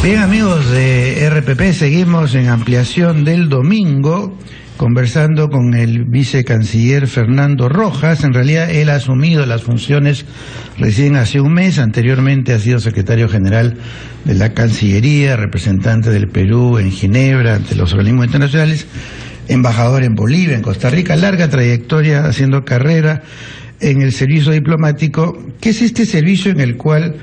Bien, amigos de RPP, seguimos en ampliación del domingo, conversando con el vicecanciller Fernando Rojas. En realidad él ha asumido las funciones recién hace un mes. Anteriormente ha sido secretario general de la Cancillería, representante del Perú en Ginebra ante los organismos internacionales, embajador en Bolivia, en Costa Rica, larga trayectoria haciendo carrera en el servicio diplomático, que es este servicio en el cual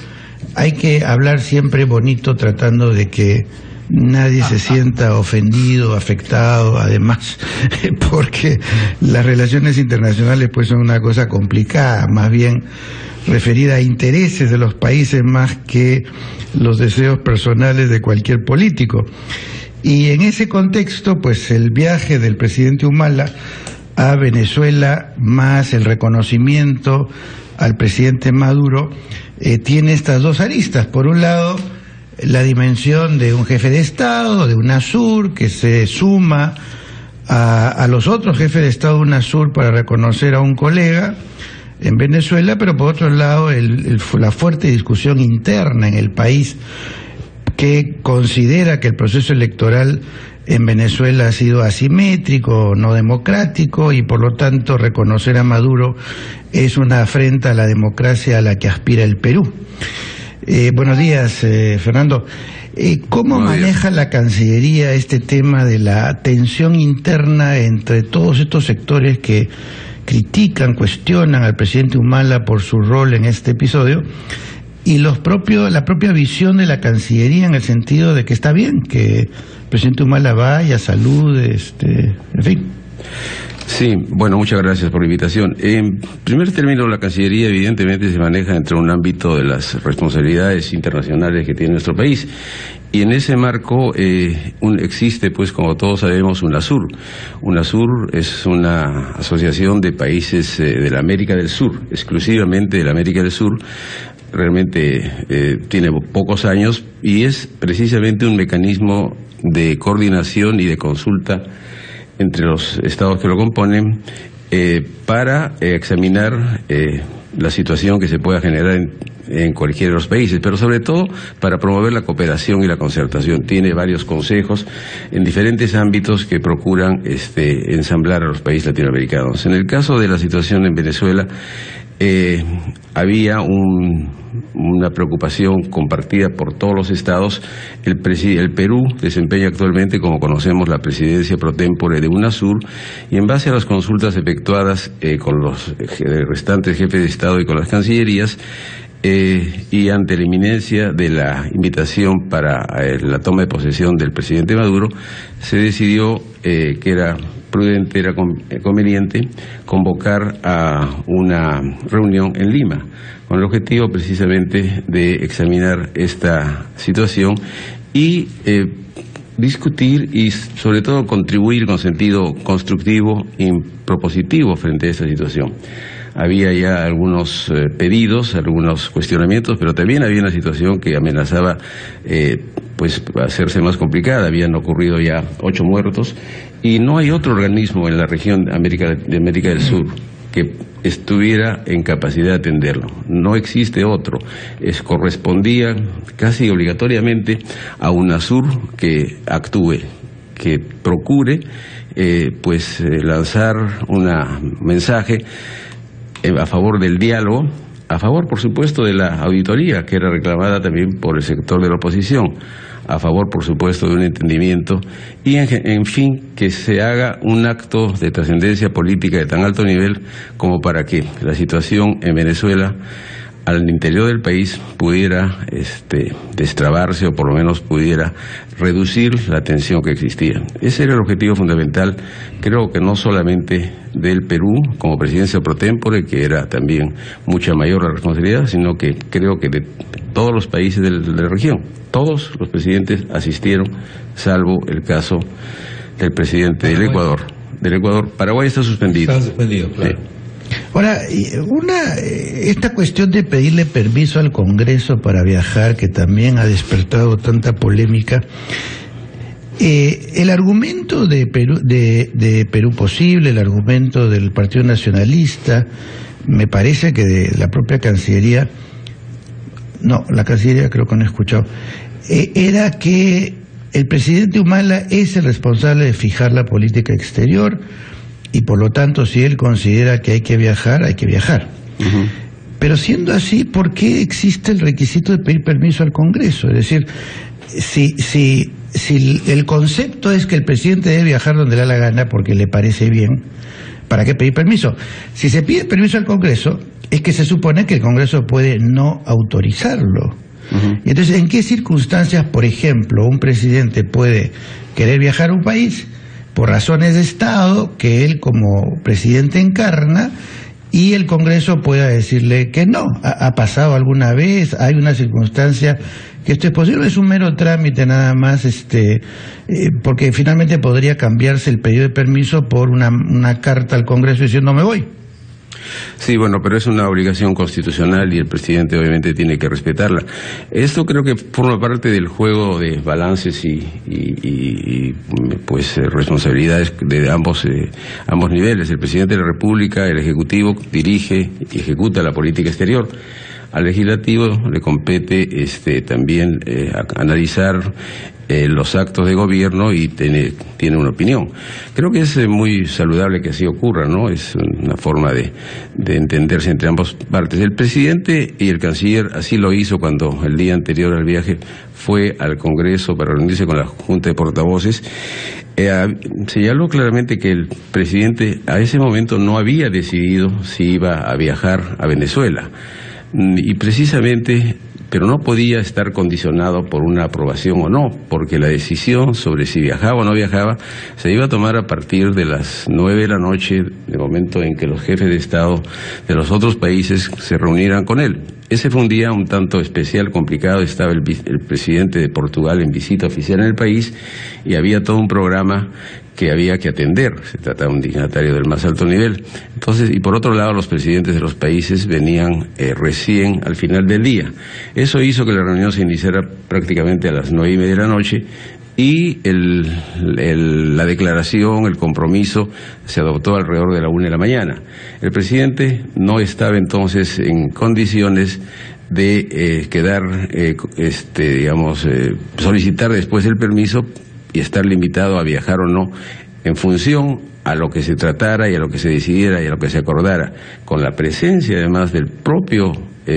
hay que hablar siempre bonito, tratando de que nadie se sienta ofendido, afectado, además, porque las relaciones internacionales pues son una cosa complicada, más bien referida a intereses de los países más que los deseos personales de cualquier político. Y en ese contexto, pues el viaje del presidente Humala a Venezuela, más el reconocimiento al presidente Maduro, tiene estas dos aristas. Por un lado, la dimensión de un jefe de Estado, de UNASUR, que se suma a los otros jefes de Estado de UNASUR para reconocer a un colega en Venezuela, pero por otro lado la fuerte discusión interna en el país, que considera que el proceso electoral en Venezuela ha sido asimétrico, no democrático, y por lo tanto reconocer a Maduro es una afrenta a la democracia a la que aspira el Perú. Buenos días, Fernando. ¿Cómo maneja la Cancillería este tema de la tensión interna entre todos estos sectores que critican, cuestionan al presidente Humala por su rol en este episodio, y la propia visión de la Cancillería en el sentido de que está bien que el presidente Humala vaya, salude, en fin? Sí, bueno, muchas gracias por la invitación. En primer término, la Cancillería evidentemente se maneja dentro de un ámbito de las responsabilidades internacionales que tiene nuestro país, y en ese marco existe, pues, como todos sabemos, UNASUR. UNASUR es una asociación de países de la América del Sur, exclusivamente de la América del Sur. Realmente tiene pocos años y es precisamente un mecanismo de coordinación y de consulta entre los estados que lo componen para examinar la situación que se pueda generar en cualquiera de los países, pero sobre todo para promover la cooperación y la concertación. Tiene varios consejos en diferentes ámbitos que procuran ensamblar a los países latinoamericanos. En el caso de la situación en Venezuela, había una preocupación compartida por todos los estados. El Perú desempeña actualmente, como conocemos, la presidencia pro tempore de UNASUR, y en base a las consultas efectuadas con los restantes jefes de estado y con las cancillerías, y ante la inminencia de la invitación para la toma de posesión del presidente Maduro, se decidió que era prudente, era conveniente convocar a una reunión en Lima, con el objetivo precisamente de examinar esta situación y discutir y sobre todo contribuir con sentido constructivo y propositivo frente a esta situación. Había ya algunos pedidos, algunos cuestionamientos, pero también había una situación que amenazaba pues hacerse más complicada. Habían ocurrido ya 8 muertos y no hay otro organismo en la región de América del Sur que estuviera en capacidad de atenderlo. No existe otro. Correspondía casi obligatoriamente a UNASUR que actúe, que procure lanzar un mensaje a favor del diálogo, a favor, por supuesto, de la auditoría, que era reclamada también por el sector de la oposición, a favor, por supuesto, de un entendimiento, y en fin, que se haga un acto de trascendencia política de tan alto nivel como para que la situación en Venezuela, al interior del país, pudiera destrabarse, o por lo menos pudiera reducir la tensión que existía. Ese era el objetivo fundamental, creo que no solamente del Perú como presidencia pro tempore, que era también mucha mayor la responsabilidad, sino que creo que de todos los países de la región. Todos los presidentes asistieron, salvo el caso del presidente del Ecuador. Paraguay está suspendido. Está suspendido, claro. Sí. Ahora, esta cuestión de pedirle permiso al Congreso para viajar, que también ha despertado tanta polémica, el argumento de Perú Posible, el argumento del Partido Nacionalista, me parece que de la propia Cancillería, No, la Cancillería creo que no he escuchado. Era que el presidente Humala es el responsable de fijar la política exterior y por lo tanto si él considera que hay que viajar, hay que viajar. Pero siendo así, ¿por qué existe el requisito de pedir permiso al Congreso? Es decir, si el concepto es que el presidente debe viajar donde le da la gana porque le parece bien, ¿para qué pedir permiso? Si se pide permiso al Congreso, es que se supone que el Congreso puede no autorizarlo. Y entonces, ¿en qué circunstancias, por ejemplo, un presidente puede querer viajar a un país por razones de Estado que él como presidente encarna y el Congreso pueda decirle que no? ¿Ha pasado alguna vez? ¿Hay una circunstancia que esto es posible? Es un mero trámite nada más, porque finalmente podría cambiarse el pedido de permiso por una carta al Congreso diciendo me voy. Sí, bueno, pero es una obligación constitucional y el presidente obviamente tiene que respetarla. Esto creo que forma parte del juego de balances y pues responsabilidades de ambos niveles. El presidente de la República, el Ejecutivo, dirige y ejecuta la política exterior. Al legislativo le compete también analizar los actos de gobierno y tiene una opinión. Creo que es muy saludable que así ocurra, ¿no? Es una forma de entenderse entre ambas partes. El presidente y el canciller así lo hizo cuando el día anterior al viaje fue al Congreso para reunirse con la Junta de Portavoces. Señaló claramente que el presidente a ese momento no había decidido si iba a viajar a Venezuela. Y precisamente, pero no podía estar condicionado por una aprobación o no, porque la decisión sobre si viajaba o no viajaba se iba a tomar a partir de las 9 de la noche, del momento en que los jefes de Estado de los otros países se reunieran con él. Ese fue un día un tanto especial, complicado. Estaba el presidente de Portugal en visita oficial en el país y había todo un programa que había que atender. Se trataba de un dignatario del más alto nivel. Entonces, y por otro lado, los presidentes de los países venían recién al final del día. Eso hizo que la reunión se iniciara prácticamente a las 9:30 de la noche y la declaración, el compromiso, se adoptó alrededor de la 1 de la mañana. El presidente no estaba entonces en condiciones de solicitar después el permiso y estar limitado a viajar o no en función a lo que se tratara y a lo que se decidiera y a lo que se acordara. Con la presencia además del propio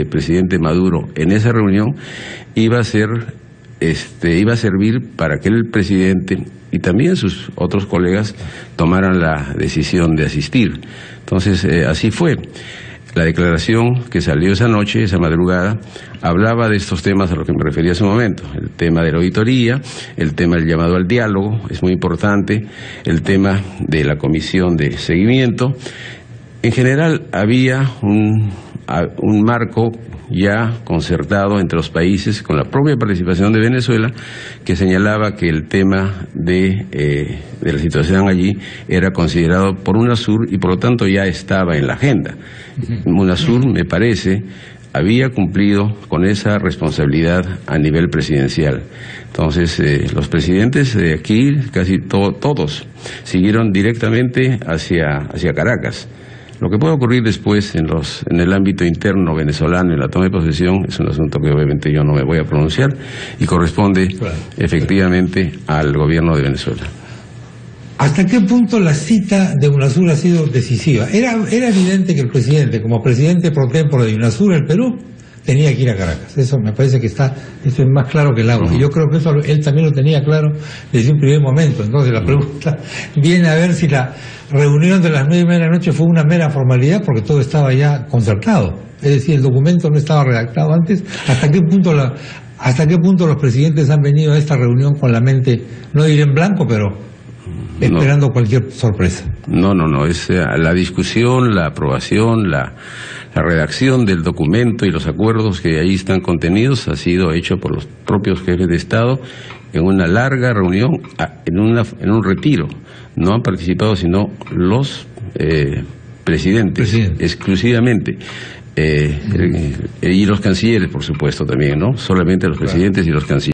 presidente Maduro en esa reunión, iba a servir para que el presidente y también sus otros colegas tomaran la decisión de asistir. Entonces, así fue. La declaración que salió esa noche, esa madrugada, hablaba de estos temas a los que me refería hace un momento. El tema de la auditoría, el tema del llamado al diálogo, es muy importante, el tema de la comisión de seguimiento. En general, había un marco ya concertado entre los países, con la propia participación de Venezuela, que señalaba que el tema de la situación allí era considerado por UNASUR y por lo tanto ya estaba en la agenda. UNASUR, me parece, había cumplido con esa responsabilidad a nivel presidencial. Entonces, los presidentes de aquí, casi todos, siguieron directamente hacia Caracas. Lo que puede ocurrir después en el ámbito interno venezolano, en la toma de posesión, es un asunto que obviamente yo no me voy a pronunciar y corresponde efectivamente al gobierno de Venezuela. ¿Hasta qué punto la cita de UNASUR ha sido decisiva? Era evidente que el presidente, como presidente pro tempore de UNASUR en el Perú, tenía que ir a Caracas. Eso me parece que eso es más claro que el agua. Y yo creo que eso él también lo tenía claro desde un primer momento. Entonces la pregunta viene a ver si la reunión de las 9:30 de la noche fue una mera formalidad, porque todo estaba ya concertado. Es decir, el documento no estaba redactado antes. ¿Hasta qué punto los presidentes han venido a esta reunión con la mente, no diré en blanco, pero esperando cualquier sorpresa? No. Es la discusión, la aprobación, la redacción del documento y los acuerdos que ahí están contenidos ha sido hecho por los propios jefes de Estado en una larga reunión, en un retiro. No han participado sino los presidentes. Exclusivamente. Y los cancilleres, por supuesto, también, ¿no? Solamente los presidentes y los cancilleres.